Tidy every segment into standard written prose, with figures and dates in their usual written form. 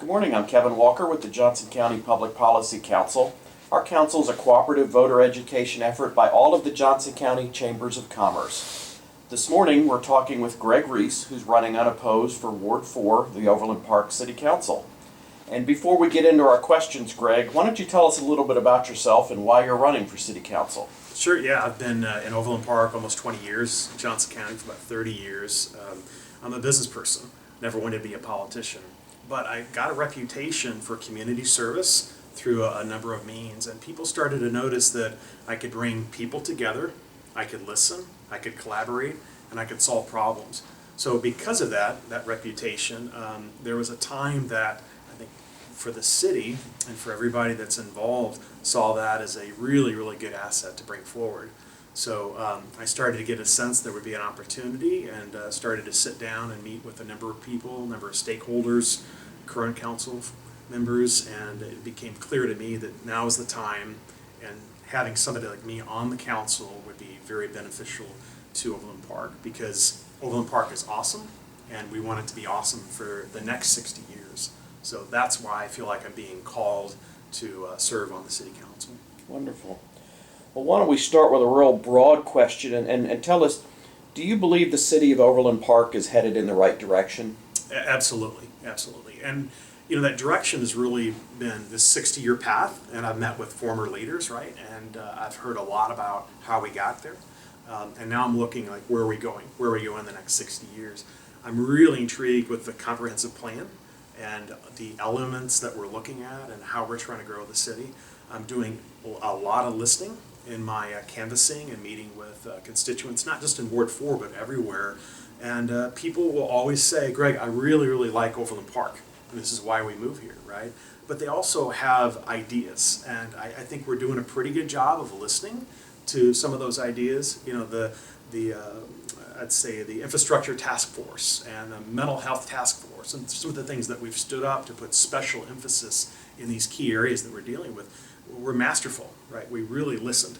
Good morning, I'm Kevin Walker with the Johnson County Public Policy Council. Our council is a cooperative voter education effort by all of the Johnson County Chambers of Commerce. This morning we're talking with Gregg Riess, who's running unopposed for Ward 4, the Overland Park City Council. And before we get into our questions, Gregg, why don't you tell us a little bit about yourself and why you're running for City Council? Sure, yeah. I've been in Overland Park almost 20 years, Johnson County for about 30 years. I'm a business person, never wanted to be a politician. But I got a reputation for community service through a number of means, and people started to notice that I could bring people together, I could listen, I could collaborate, and I could solve problems. So because of that reputation, there was a time that I think for the city and for everybody that's involved saw that as a really, really good asset to bring forward. So I started to get a sense there would be an opportunity, and started to sit down and meet with a number of people, a number of stakeholders, current council members, and it became clear to me that now is the time, and having somebody like me on the council would be very beneficial to Overland Park, because Overland Park is awesome, and we want it to be awesome for the next 60 years. So that's why I feel like I'm being called to serve on the City Council. Wonderful. Well, why don't we start with a real broad question and tell us, do you believe the city of Overland Park is headed in the right direction? Absolutely, absolutely. And you know, that direction has really been this 60-year path, and I've met with former leaders, right? And I've heard a lot about how we got there. And now I'm looking like, where are we going? Where are we going in the next 60 years? I'm really intrigued with the comprehensive plan and the elements that we're looking at and how we're trying to grow the city. I'm doing a lot of listening in my canvassing and meeting with constituents, not just in Ward 4, but everywhere. And people will always say, Greg, I really, really like Overland Park, and this is why we move here, right? But they also have ideas, and I think we're doing a pretty good job of listening to some of those ideas. You know, I'd say the infrastructure task force and the mental health task force, and some of the things that we've stood up to put special emphasis in these key areas that we're dealing with. We're masterful, right? We really listened.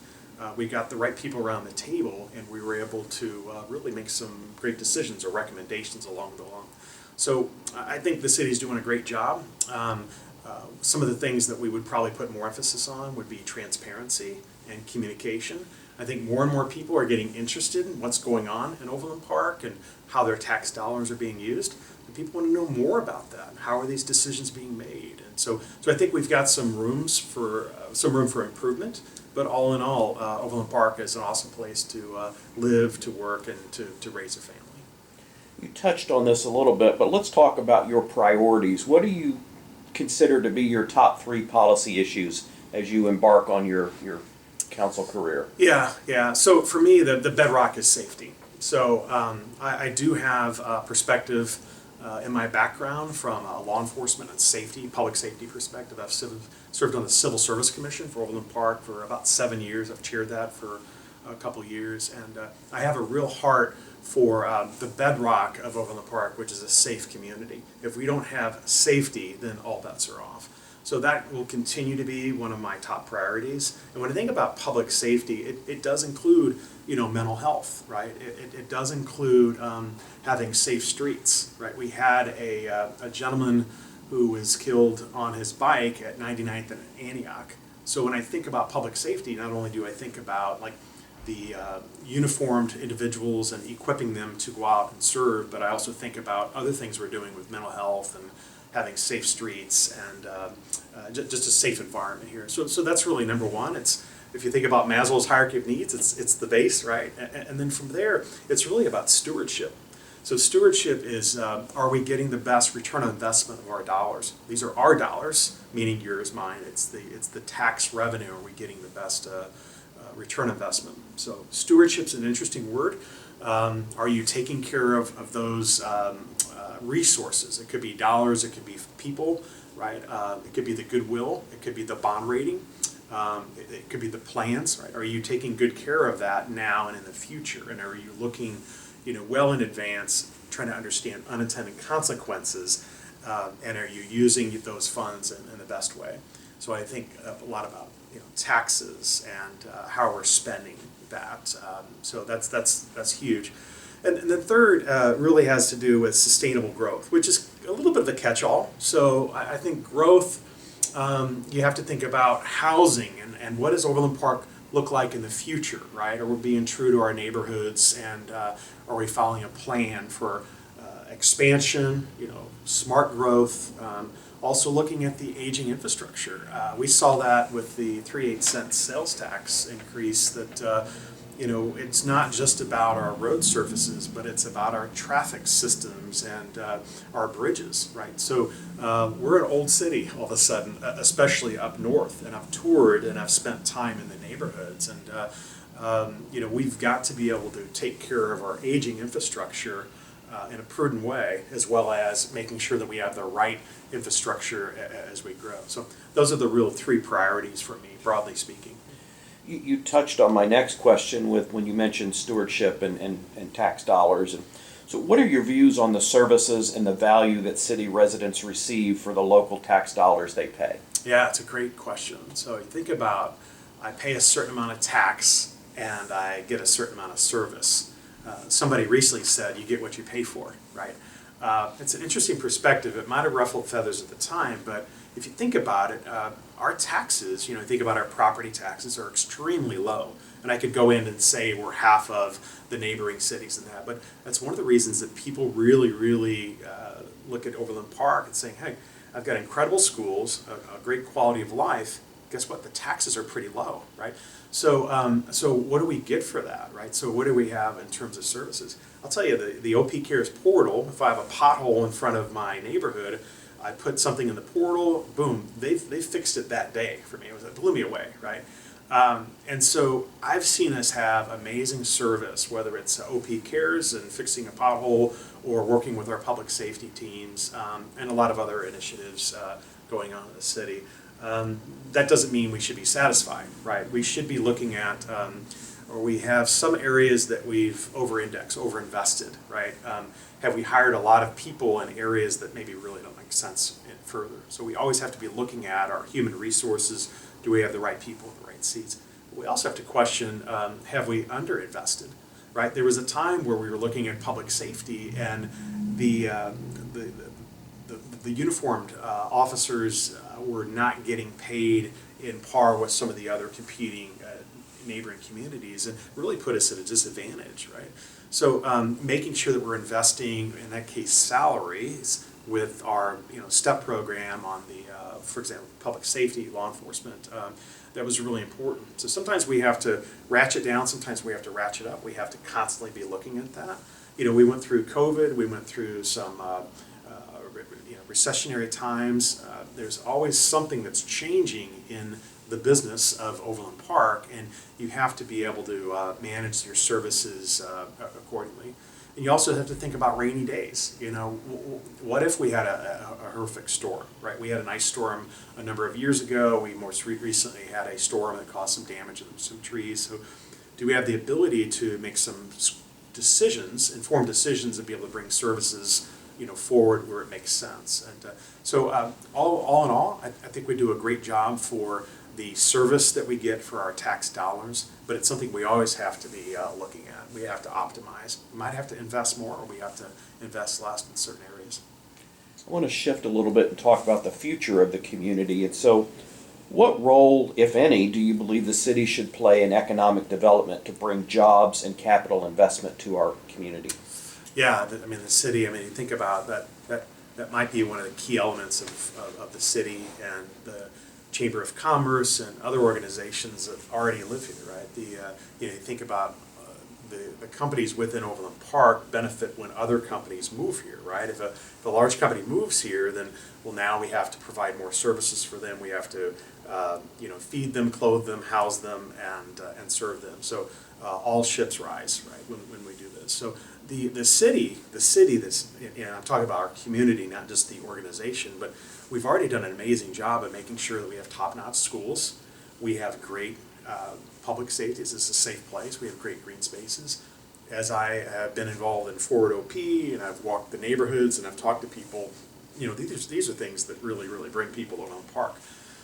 We got the right people around the table, and we were able to really make some great decisions or recommendations along the line. So I think the city's doing a great job. Some of the things that we would probably put more emphasis on would be transparency and communication. I think more and more people are getting interested in what's going on in Overland Park and how their tax dollars are being used. And people want to know more about that. How are these decisions being made? And so I think we've got some room for improvement. But all in all, Overland Park is an awesome place to live, to work, and to raise a family. You touched on this a little bit, but let's talk about your priorities. What do you consider to be your top 3 policy issues as you embark on your council career? Yeah. So for me, the bedrock is safety. So I do have perspective in my background from a law enforcement and safety, public safety perspective. I've served on the Civil Service Commission for Overland Park for about 7 years. I've chaired that for a couple years, and I have a real heart for the bedrock of Overland Park, which is a safe community. If we don't have safety, then all bets are off. So that will continue to be one of my top priorities. And when I think about public safety, it does include, you know, mental health, right? It does include having safe streets, right? We had a gentleman who was killed on his bike at 99th and Antioch. So when I think about public safety, not only do I think about like the uniformed individuals and equipping them to go out and serve, but I also think about other things we're doing with mental health and having safe streets and just a safe environment here. So that's really number one. It's, if you think about Maslow's hierarchy of needs, it's the base, right? And then from there, it's really about stewardship. So stewardship is, are we getting the best return on investment of our dollars? These are our dollars, meaning yours, mine. It's the tax revenue. Are we getting the best return investment? So stewardship's an interesting word. Are you taking care of those resources? It could be dollars, it could be people, right? It could be the goodwill, it could be the bond rating, it could be the plans, right? Are you taking good care of that now and in the future? And are you looking, you know, well in advance, trying to understand unintended consequences, and are you using those funds in the best way? So I think a lot about, you know, taxes and how we're spending that. So that's huge. And the third really has to do with sustainable growth, which is a little bit of a catch-all. So I think growth, you have to think about housing and what does Overland Park look like in the future, right? Are we being true to our neighborhoods, and are we following a plan for expansion, smart growth, also looking at the aging infrastructure. We saw that with the 3/8 sales tax increase that, it's not just about our road surfaces, but it's about our traffic systems and our bridges, right? So we're an old city all of a sudden, especially up north, and I've toured and I've spent time in the neighborhoods, and we've got to be able to take care of our aging infrastructure in a prudent way, as well as making sure that we have the right infrastructure as we grow. So those are the real three priorities for me, broadly speaking. You touched on my next question when you mentioned stewardship and tax dollars. And so what are your views on the services and the value that city residents receive for the local tax dollars they pay? Yeah, it's a great question. So you think about, I pay a certain amount of tax and I get a certain amount of service. Somebody recently said, you get what you pay for, right? It's an interesting perspective. It might have ruffled feathers at the time, but if you think about it, our taxes, think about our property taxes, are extremely low. And I could go in and say we're half of the neighboring cities and that, but that's one of the reasons that people really, really look at Overland Park and saying, hey, I've got incredible schools, a great quality of life. Guess what? The taxes are pretty low, right? So what do we get for that, right? So what do we have in terms of services? I'll tell you, the OP Cares portal, if I have a pothole in front of my neighborhood, I put something in the portal, boom, they fixed it that day for me. It blew me away, right? And so I've seen us have amazing service, whether it's OP Cares and fixing a pothole or working with our public safety teams, and a lot of other initiatives going on in the city. That doesn't mean we should be satisfied, right? We should be looking at, or we have some areas that we've over-indexed, over-invested, right? Have we hired a lot of people in areas that maybe really don't make sense further? So we always have to be looking at our human resources. Do we have the right people in the right seats? But we also have to question, have we under-invested, right? There was a time where we were looking at public safety, and the uniformed officers were not getting paid in par with some of the other competing neighboring communities, and really put us at a disadvantage, right? So making sure that we're investing, in that case, salaries with our STEP program on the, for example, public safety, law enforcement, that was really important. So sometimes we have to ratchet down, sometimes we have to ratchet up. We have to constantly be looking at that. We went through COVID, we went through some recessionary times. There's always something that's changing in the business of Overland Park, and you have to be able to manage your services accordingly. And you also have to think about rainy days. What if we had a horrific storm, right? We had an ice storm a number of years ago. We most recently had a storm that caused some damage to some trees. So do we have the ability to make some decisions, informed decisions, and be able to bring services forward where it makes sense? And so all in all, I think we do a great job for the service that we get for our tax dollars, but it's something we always have to be looking at. We have to optimize. We might have to invest more, or we have to invest less in certain areas. I want to shift a little bit and talk about the future of the community. And so what role, if any, do you believe the city should play in economic development to bring jobs and capital investment to our community? Yeah, the city, you think about that might be one of the key elements of the city, and the Chamber of Commerce and other organizations that already live here, right? You think about the companies within Overland Park benefit when other companies move here, right? If a large company moves here, then now we have to provide more services for them. We have to feed them, clothe them, house them, and serve them. So all ships rise, right? When we do this. So the city that's, I'm talking about our community, not just the organization, but we've already done an amazing job of making sure that we have top-notch schools. We have great public safety. This is a safe place. We have great green spaces. As I have been involved in Forward OP, and I've walked the neighborhoods and I've talked to people, these are things that really, really bring people to Overland Park.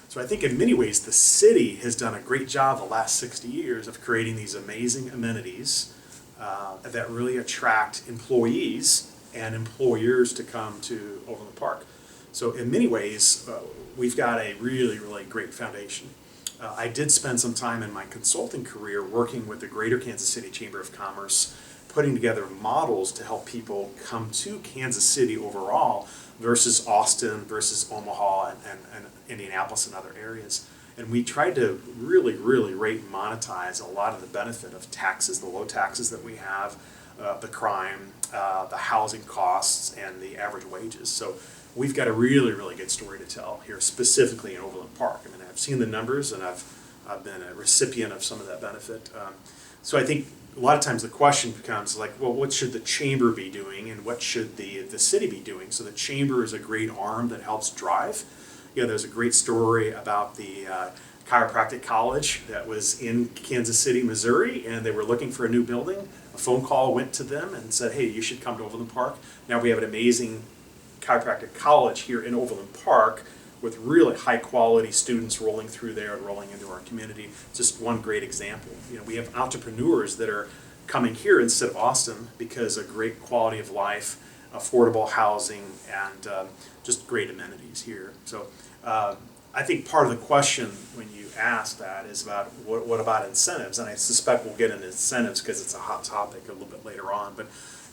So I think in many ways the city has done a great job the last 60 years of creating these amazing amenities that really attract employees and employers to come to Overland Park. So in many ways, we've got a really, really great foundation. I did spend some time in my consulting career working with the Greater Kansas City Chamber of Commerce, putting together models to help people come to Kansas City overall versus Austin versus Omaha and Indianapolis and other areas. And we tried to really, really rate and monetize a lot of the benefit of taxes, the low taxes that we have, the crime, the housing costs, and the average wages. So we've got a really, really good story to tell here, specifically in Overland Park. I mean, I've seen the numbers, and I've been a recipient of some of that benefit. So I think a lot of times the question becomes like, well, what should the chamber be doing, and what should the city be doing? So the chamber is a great arm that helps drive. You know, there's a great story about the chiropractic college that was in Kansas City, Missouri, and they were looking for a new building. A phone call went to them and said, hey, you should come to Overland Park. Now we have an amazing chiropractic college here in Overland Park with really high quality students rolling through there and rolling into our community. Just one great example. You know, we have entrepreneurs that are coming here instead of Austin because of great quality of life, affordable housing, and just great amenities here. So I think part of the question when you ask that is about what about incentives, and I suspect we'll get into incentives because it's a hot topic a little bit later on, but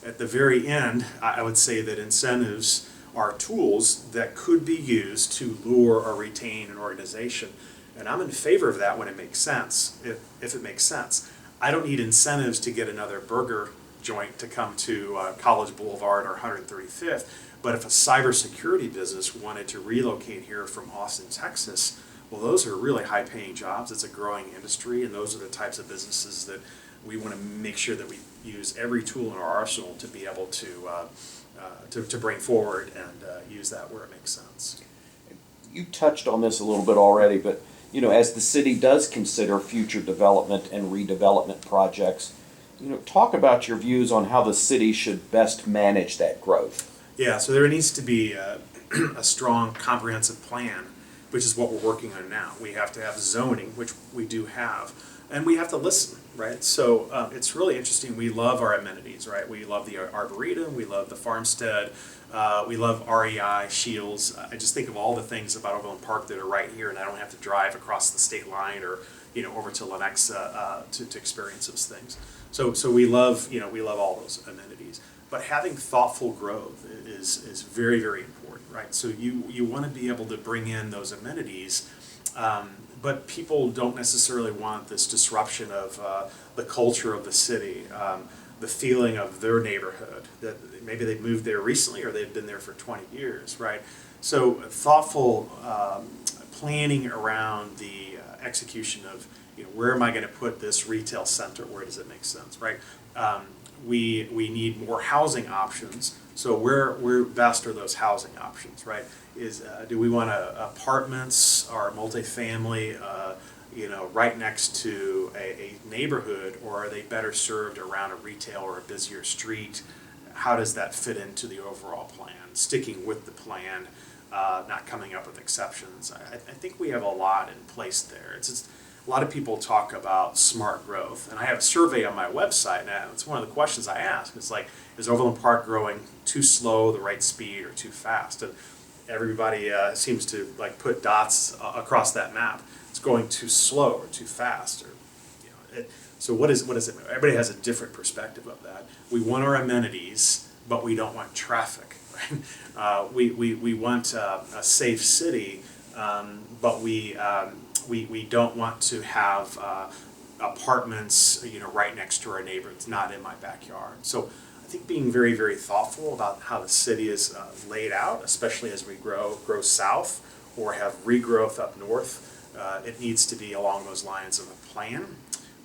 at the very end I would say that incentives are tools that could be used to lure or retain an organization, and I'm in favor of that when it makes sense, if it makes sense. I don't need incentives to get another burger joint to come to College Boulevard or 135th, but if a cybersecurity business wanted to relocate here from Austin, Texas, well, those are really high-paying jobs. It's a growing industry, and those are the types of businesses that we want to make sure that we use every tool in our arsenal to be able to bring forward and use that where it makes sense. You touched on this a little bit already, but you know, as the city does consider future development and redevelopment projects, you know, talk about your views on how the city should best manage that growth. Yeah, so there needs to be a strong, comprehensive plan, which is what we're working on now. We have to have zoning, which we do have, and we have to listen, right? So it's really interesting. We love our amenities, right? We love the Arboretum, we love the Farmstead, we love REI, Shields. I just think of all the things about Overland Park that are right here, and I don't have to drive across the state line or over to Lenexa to experience those things. So we love all those amenities. But having thoughtful growth is very, very important, right? So you want to be able to bring in those amenities, but people don't necessarily want this disruption of the culture of the city, the feeling of their neighborhood, that maybe they've moved there recently or they've been there for 20 years, right? So thoughtful planning around the execution of, where am I going to put this retail center? Where does it make sense, right? We need more housing options. So where best are those housing options, right? Do we want apartments or multifamily, right next to a neighborhood, or are they better served around a retail or a busier street? How does that fit into the overall plan? Sticking with the plan, not coming up with exceptions. I think we have a lot in place there. It's just, a lot of people talk about smart growth, and I have a survey on my website now. It's one of the questions I ask. It's like, is Overland Park growing too slow, the right speed, or too fast? And everybody seems to put dots across that map. It's going too slow or too fast, or so what is it? Everybody has a different perspective of that. We want our amenities, but we don't want traffic. Right? We want a safe city, but we don't want to have apartments, right next to our neighbor. It's not in my backyard. So I think being very, very thoughtful about how the city is laid out, especially as we grow south or have regrowth up north, it needs to be along those lines of a plan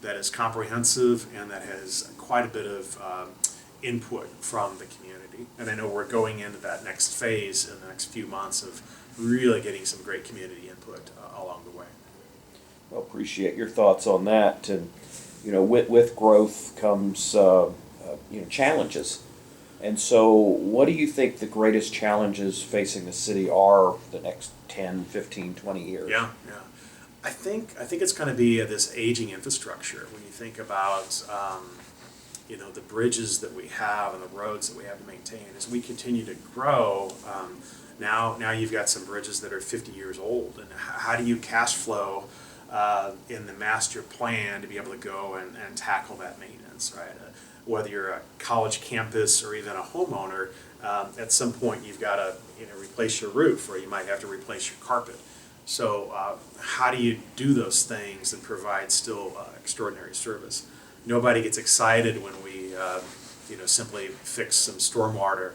that is comprehensive and that has quite a bit of input from the community. And I know we're going into that next phase in the next few months of really getting some great community input along the way. Well, appreciate your thoughts on that. And with growth comes challenges. And so what do you think the greatest challenges facing the city are for the next 10, 15, 20 years? Yeah. I think it's going to be this aging infrastructure. When you think about the bridges that we have and the roads that we have to maintain. As we continue to grow, now you've got some bridges that are 50 years old, and how do you cash flow in the master plan to be able to go and tackle that maintenance, right? Whether you're a college campus or even a homeowner, at some point you've got to replace your roof, or you might have to replace your carpet. So how do you do those things and provide still extraordinary service? Nobody gets excited when we simply fix some stormwater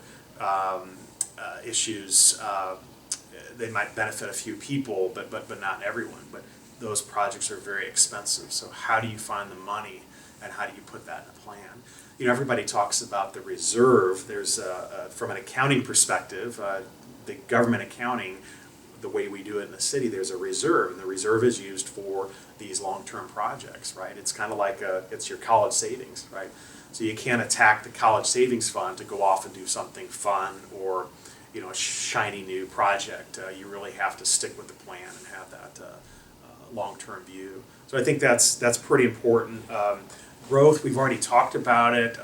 issues. They might benefit a few people, but not everyone. But those projects are very expensive. So how do you find the money, and how do you put that in a plan? Everybody talks about the reserve. There's from an accounting perspective, the government accounting, the way we do it in the city, there's a reserve, and the reserve is used for these long-term projects, right? It's kind of like it's your college savings, right? So you can't attack the college savings fund to go off and do something fun or a shiny new project. You really have to stick with the plan and have that long-term view. So I think that's pretty important. Growth, we've already talked about it.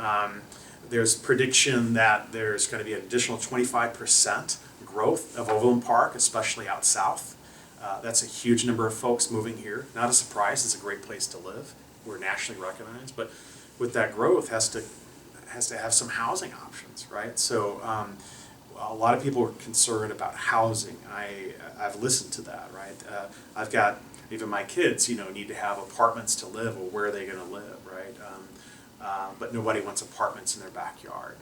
There's prediction that there's going to be an additional 25% growth of Overland Park, especially out south. That's a huge number of folks moving here. Not a surprise, it's a great place to live. We're nationally recognized, but with that growth has to have some housing options, right? So a lot of people are concerned about housing. I've listened to that, right? I've got, even my kids, need to have apartments to live, or where are they going to live, right? But nobody wants apartments in their backyard.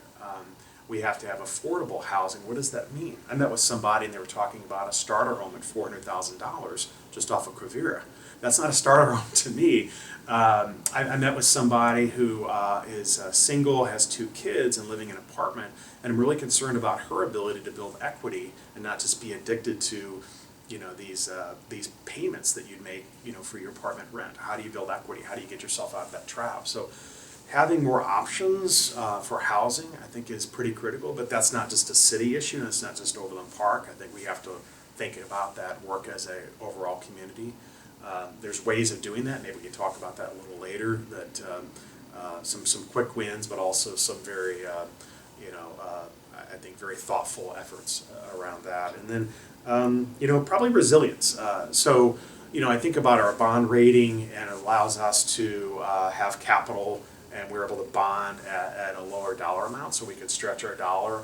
We have to have affordable housing. What does that mean? I met with somebody and they were talking about a starter home at $400,000 just off of Quivira. That's not a starter home to me. I met with somebody who is single, has 2 kids, and living in an apartment, and I'm really concerned about her ability to build equity and not just be addicted to these payments that you'd make for your apartment rent. How do you build equity? How do you get yourself out of that trap? So having more options for housing, I think, is pretty critical, but that's not just a city issue, and it's not just Overland Park. I think we have to think about that, work as a overall community. There's ways of doing that. Maybe we can talk about that a little later, that some quick wins, but also some very, I think, very thoughtful efforts around that. And then, probably resilience. So, I think about our bond rating, and it allows us to have capital, and we're able to bond at a lower dollar amount, so we could stretch our dollar.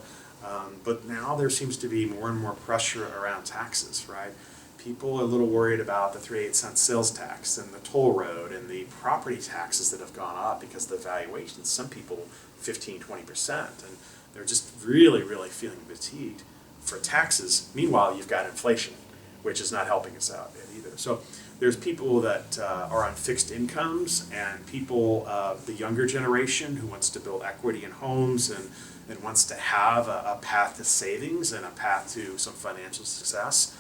But now there seems to be more and more pressure around taxes, right? People are a little worried about the 3/8 sales tax and the toll road and the property taxes that have gone up because of the valuations. Some people 15–20%, and they're just really, really feeling fatigued for taxes. Meanwhile, you've got inflation, which is not helping us out either. So there's people that are on fixed incomes, and people, the younger generation, who wants to build equity in homes and wants to have a path to savings and a path to some financial success.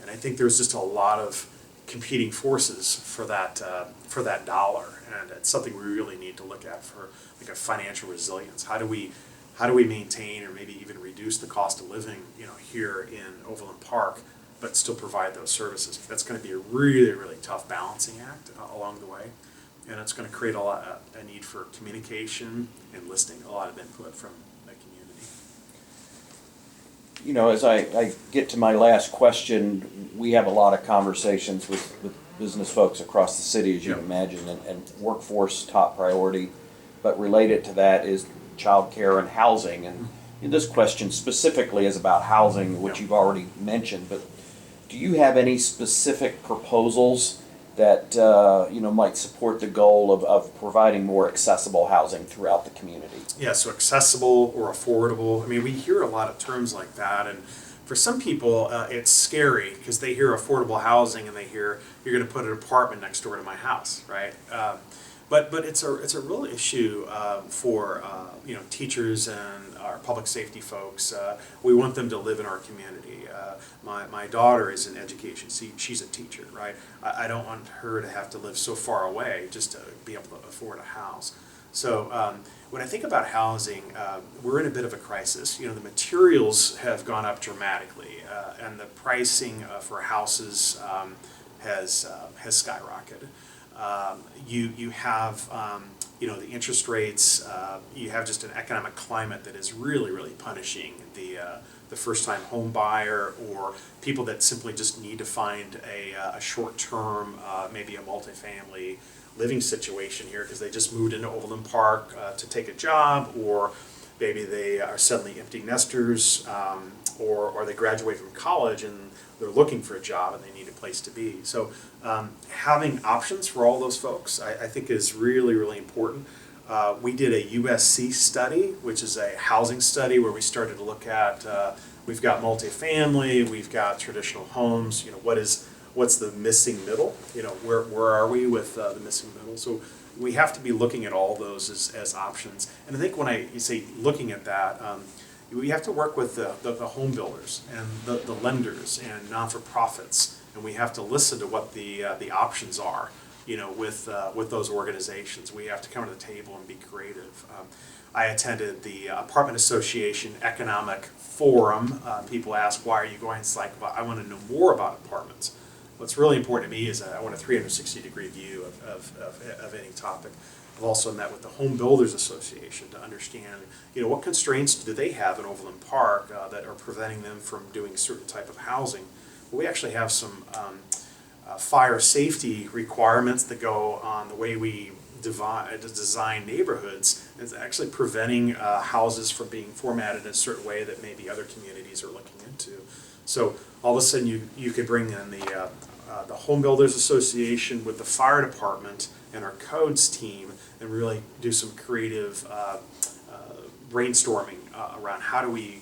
And I think there's just a lot of competing forces for that dollar, and it's something we really need to look at for like a financial resilience. How do we maintain, or maybe even reduce, the cost of living here in Overland Park, but still provide those services? That's going to be a really, really tough balancing act along the way, and it's going to create a need for communication and listening, a lot of input from the community. As I get to my last question, we have a lot of conversations with business folks across the city, as you can imagine, and workforce top priority, but related to that is childcare and housing. And this question specifically is about housing, which you've already mentioned, but do you have any specific proposals that might support the goal of providing more accessible housing throughout the community? Yeah, so accessible or affordable. I mean, we hear a lot of terms like that, and for some people it's scary because they hear affordable housing and they hear you're going to put an apartment next door to my house, right? But it's a real issue for teachers and our public safety folks. We want them to live in our community. My daughter is in education. She's a teacher, right? I don't want her to have to live so far away just to be able to afford a house. So when I think about housing, we're in a bit of a crisis. The materials have gone up dramatically, and the pricing for houses has skyrocketed. You have the interest rates, you have just an economic climate that is really, really punishing the first-time home buyer, or people that simply just need to find a short-term, maybe a multifamily living situation here because they just moved into Overland Park to take a job, or maybe they are suddenly empty nesters, or they graduate from college and they're looking for a job and they need a place to be. So having options for all those folks, I think is really, really important. We did a USC study, which is a housing study where we started to look at, we've got multifamily, we've got traditional homes, what's the missing middle? Where are we with the missing middle? So we have to be looking at all those as options. And I think when you say looking at that, we have to work with the home builders and the lenders and non-for-profits, and we have to listen to what the options are, with those organizations. We have to come to the table and be creative. I attended the Apartment Association Economic Forum. People ask, why are you going? It's like, well, I want to know more about apartments. What's really important to me is I want a 360-degree view of any topic. I've also met with the Home Builders Association to understand, what constraints do they have in Overland Park that are preventing them from doing a certain type of housing. We actually have some fire safety requirements that go on the way we design neighborhoods. It's actually preventing houses from being formatted in a certain way that maybe other communities are looking into. So all of a sudden you could bring in the Home Builders Association with the fire department and our codes team and really do some creative brainstorming around how do we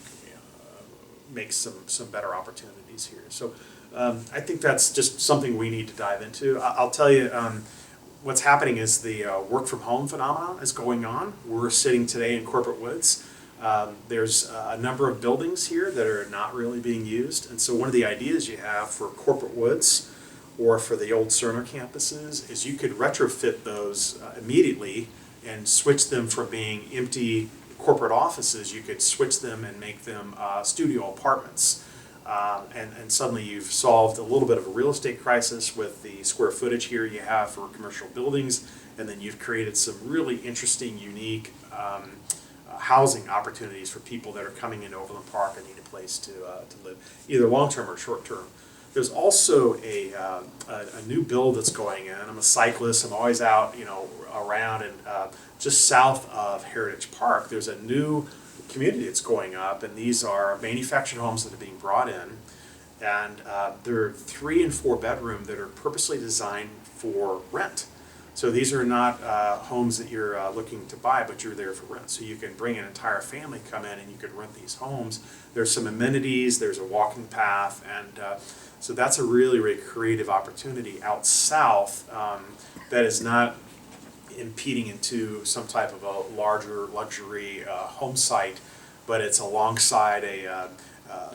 make some better opportunities here. So I think that's just something we need to dive into. I'll tell you, what's happening is the work from home phenomenon is going on. We're sitting today in Corporate Woods. There's a number of buildings here that are not really being used, and so one of the ideas you have for Corporate Woods or for the old Cerner campuses is you could retrofit those immediately and switch them from being empty corporate offices. You could switch them and make them studio apartments. And suddenly you've solved a little bit of a real estate crisis with the square footage here you have for commercial buildings, and then you've created some really interesting, unique housing opportunities for people that are coming into Overland Park and need a place to live, either long-term or short-term. There's also a new build that's going in. I'm a cyclist. I'm always out, around, and just south of Heritage Park, there's a new community that's going up, and these are manufactured homes that are being brought in, and they're 3 and 4 bedroom that are purposely designed for rent. So these are not homes that you're looking to buy, but you're there for rent. So you can bring an entire family, come in, and you can rent these homes. There's some amenities, there's a walking path, and so that's a really, really creative opportunity out south that is not impeding into some type of a larger luxury home site, but it's alongside a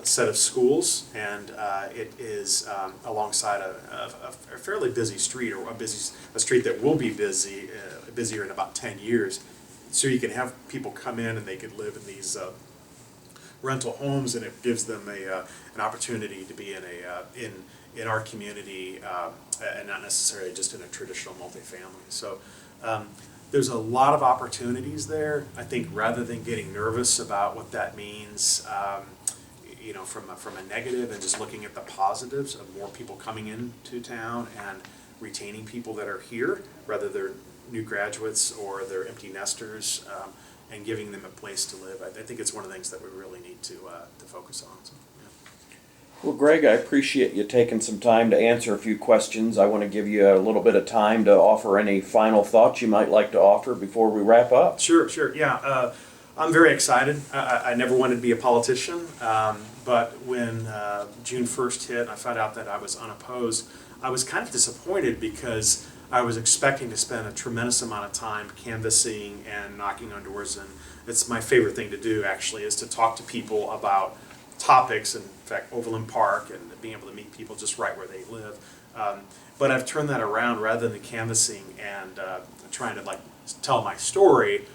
set of schools, and it is alongside a fairly busy street, or a street that will be busier in about 10 years. So you can have people come in and they could live in these rental homes, and it gives them an opportunity to be in our community and not necessarily just in a traditional multifamily. So there's a lot of opportunities there. I think rather than getting nervous about what that means, from a negative, and just looking at the positives of more people coming into town and retaining people that are here, whether they're new graduates or they're empty nesters, and giving them a place to live. I think it's one of the things that we really need to focus on. So, yeah. Well, Greg, I appreciate you taking some time to answer a few questions. I want to give you a little bit of time to offer any final thoughts you might like to offer before we wrap up. Sure. Yeah, I'm very excited. I never wanted to be a politician, but when June 1st hit, I found out that I was unopposed. I was kind of disappointed because I was expecting to spend a tremendous amount of time canvassing and knocking on doors, and it's my favorite thing to do, actually, is to talk to people about topics, in fact, Overland Park, and being able to meet people just right where they live. But I've turned that around. Rather than canvassing and trying to tell my story,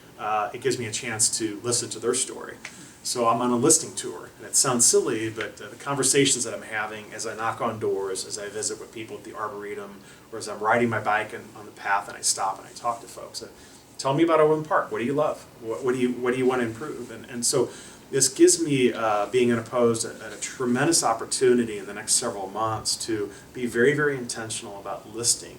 it gives me a chance to listen to their story. So I'm on a listening tour, and it sounds silly, but the conversations that I'm having as I knock on doors, as I visit with people at the Arboretum, or as I'm riding my bike on the path and I stop and I talk to folks, Tell me about Overland Park. What do you love? What do you want to improve? And so this gives me, being unopposed, a tremendous opportunity in the next several months to be very, very intentional about listening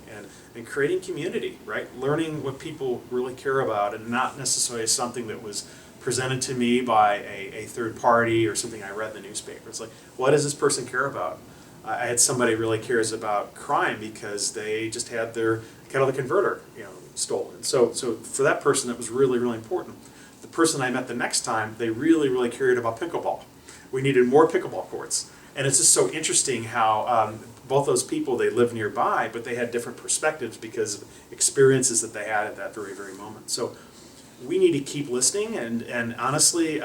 and creating community, right? Learning what people really care about, and not necessarily something that was presented to me by a third party or something I read in the newspaper. It's like, what does this person care about? I had somebody really cares about crime because they just had their catalytic converter, stolen. So for that person, that was really, really important. The person I met the next time, they really, really cared about pickleball. We needed more pickleball courts. And it's just so interesting how both those people, they live nearby, but they had different perspectives because of experiences that they had at that very, very moment. So we need to keep listening, and honestly,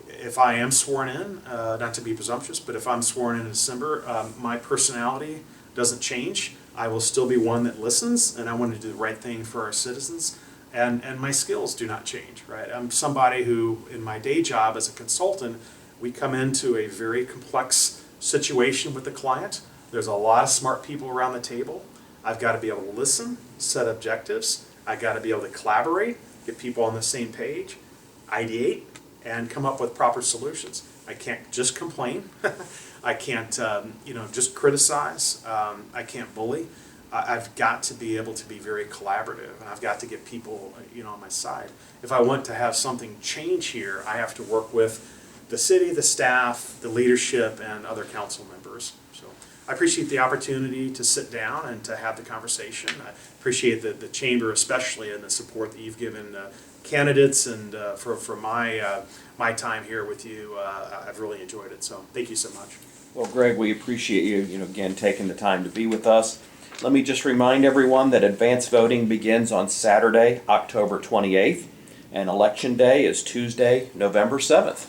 if I am sworn in, not to be presumptuous, but if I'm sworn in December, my personality doesn't change. I will still be one that listens, and I want to do the right thing for our citizens. And my skills do not change, right? I'm somebody who, in my day job as a consultant, we come into a very complex situation with the client. There's a lot of smart people around the table. I've got to be able to listen, set objectives. I've got to be able to collaborate, get people on the same page, ideate, and come up with proper solutions. I can't just complain. I can't, just criticize. I can't bully. I've got to be able to be very collaborative, and I've got to get people, on my side. If I want to have something change here, I have to work with the city, the staff, the leadership, and other council members. So I appreciate the opportunity to sit down and to have the conversation. I appreciate the chamber especially and the support that you've given candidates, and for my time here with you. I've really enjoyed it. So thank you so much. Well, Greg, we appreciate you, again, taking the time to be with us. Let me just remind everyone that advance voting begins on Saturday, October 28th, and Election Day is Tuesday, November 7th.